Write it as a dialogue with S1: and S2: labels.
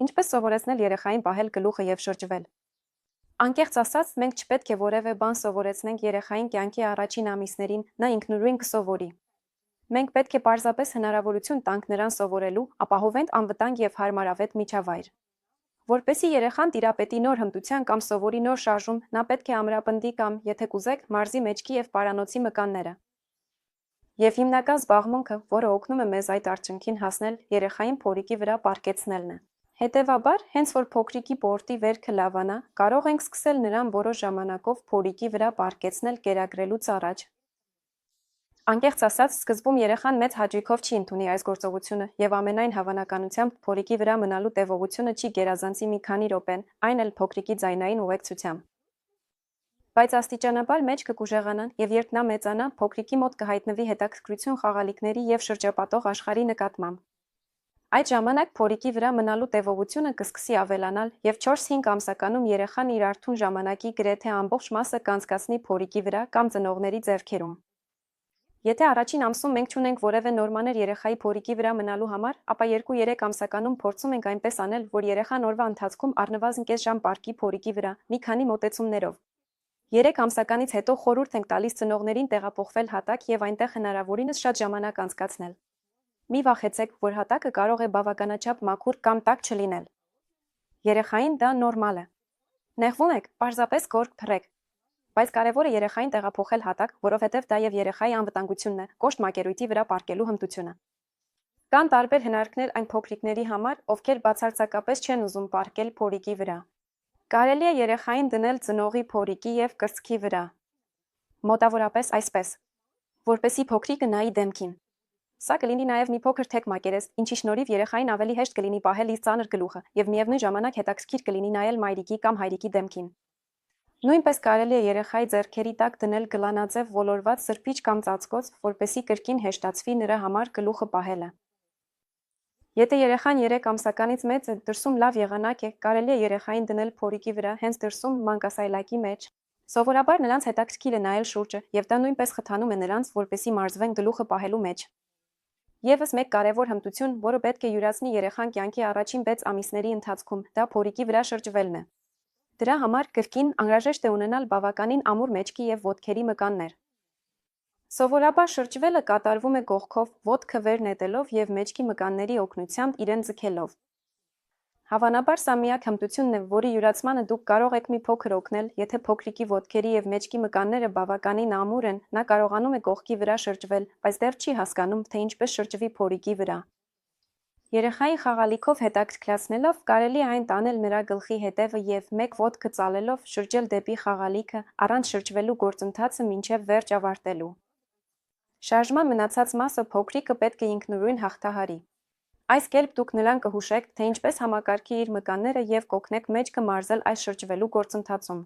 S1: Ինչպես սովորեցնել երեխային պահել գլուխը և շրջվել։ Անկեղծ ասած, մենք չպետք է որևէ բան սովորեցնենք երեխային կյանքի առաջին ամիսներին, նա ինքնուրույն կսովորի։ Մենք պետք է պարզապես հնարավորություն տանք նրան սովորելու, ապահովենք անվտանգ և հարմարավետ միջավայր։ Որպեսզի երեխան տիրապետի նոր հմտության կամ սովորի նոր շարժում, նա պետք է ամրապնդի կամ, եթե կուզեք, մարզի մեջքի և պարանոցի մկանները։ Եվ հիմնական զբաղմունքը, որը օգնում է մեզ այդ արդյունքին հասնել, երեխային փորիկի վրա պառկեցնելն է։ Հետևաբար, հենց որ փոքրիկի պորտի վերքը լավանա, կարող ենք սկսել նրան որոշ ժամանակով փորիկի վրա պառկեցնել կերակրելուց առաջ։ Անկեղծ ասած, սկզբում երեխան մեծ հաճույքով չի ընդունի այս գործողությունը և ամենայն հավանականությամբ փորիկի վրա մնալու տևողությունը չի գերազանցի մի քանի րոպեն, այն էլ փոքրիկի ձայնային ուղեկցությամբ։ Բայց աստիճանաբար մեջքը կուժեղանան, և երբ նա մեծանա, փոքրիկի մոտ կհայտնվի հետաքրքրություն խաղալիքների և շրջապատող աշխարհի նկատմամբ։ Այդ ժամանակ փորիկի վրա մնալու տևողությունը կսկսի ավելանալ, և 4-5 ամսականում երեխան իր արթուն ժամանակի գրեթե ամբողջ մասը կանցկացնի փորիկի վրա կամ ծնողների ձեռքերում։ Եթե առաջին ամսում մենք չունենք որևէ նորմաներ երեխայի փորիկի վրա մնալու համար, ապա 2-3 ամսականում փորձում ենք այնպես անել, որ երեխան օրվա ընթացքում առնվազն կես ժամ պառկի փորիկի վրա, մի քանի մոտեցումներով։ 3 ամսականից հետո խորհուրդ ենք տալիս ծնողներին տեղափոխվել հատակ և այնտեղ հնարավորինս շատ ժամանակ անցկացնել։ Մի վախեցեք, որ հատակը կարող է բավականաչափ մաքուր կամ տաք չլինել։ Երեխային դա նորմալ է։ Նեղվում եք, պարզապես գորգ փռեք։ Բայց կարևորը երեխային տեղափոխել հատակ, որովհետև դա և երեխայի անվտանգությունն է, կոշտ մակերույթի վրա պառկելու հմտությունը։ Կան տարբեր հնարքներ այն փոքրիկների համար, ովքեր բացարձակապես չեն ուզում պառկել փորիկի վրա։ Կարելի է երեխային դնել ծնողի փորիկի և կրծքի վրա։ Մոտավորապես այսպես, որպեսզի փոքրիկը նայի դեմքին։ Սա կլինի նաև մի փոքր թեք մակերես, ինչի շնորհիվ երեխային ավելի հեշտ կլինի պահել իր ծանր գլուխը, և միևնույն ժամանակ հետաքրքիր կլինի նայել մայրիկի կամ հայրիկի դեմքին։ Նույնպես կարելի է երեխայի ձեռքերի տակ դնել գլանաձև ոլորված սրբիչ կամ ծածկոց, որպեսզի կրկին հեշտացվի նրա համար գլուխը պահելը։ Եթե երեխան 3 ամսականից մեծ է, դրսում լավ եղանակ է, կարելի է երեխային դնել փորիկի վրա հենց դրսում մանկասայլակի մեջ։ Սովորաբար նրանց հետաքրքիր է նայել շուրջը, և դա նույնպես խթանում է նրանց, որպեսզի մարզվեն գլուխը պահելու մեջ։ Եվս մեկ կարևոր հմտություն, որը պետք է յուրացնի երեխան կյանքի առաջին 6 ամիսների ընթացքում, դա փորիկի վրա շրջվելն է։ Դրա համար կրկին անհրաժեշտ է ունենալ բավականին ամուր մեջքի և ոտքերի մկաններ։ Սովորաբար շրջվելը կատարվում է գողքով, ոտքը վեր նետելով և մեջքի մկանների օգնությամբ իրեն ձգելով։ Հավանաբար սա միակ հմտությունն է, որի յուրացմանը դուք կարող եք մի փոքր օգնել, եթե փոքրիկի ոտքերի և մեջքի մկանները բավականին ամուր են, նա կարողանում է գողքի վրա շրջվել, բայց դեռ չի հասկանում, թե ինչպես շրջվի փորիկի վրա։ Երեխային խաղալիքով հետաքրքրացնելով կարելի է այն տանել նրա գլխի հետևը և մեկ ոտքը ծալելով շրջել դեպի խաղալիքը, առանց շրջվելու գործընթացը մինչև վերջ ավարտելու։ Շարժման մնացած մասը փոքրիկը պետք է ինքնուրույն հաղթահարի։ Այս կերպ դուք նրան կհուշեք, թե ինչպես համակարգի իր մկանները և կօգնեք մեջքը մարզել այս շրջվելու գործընթացում։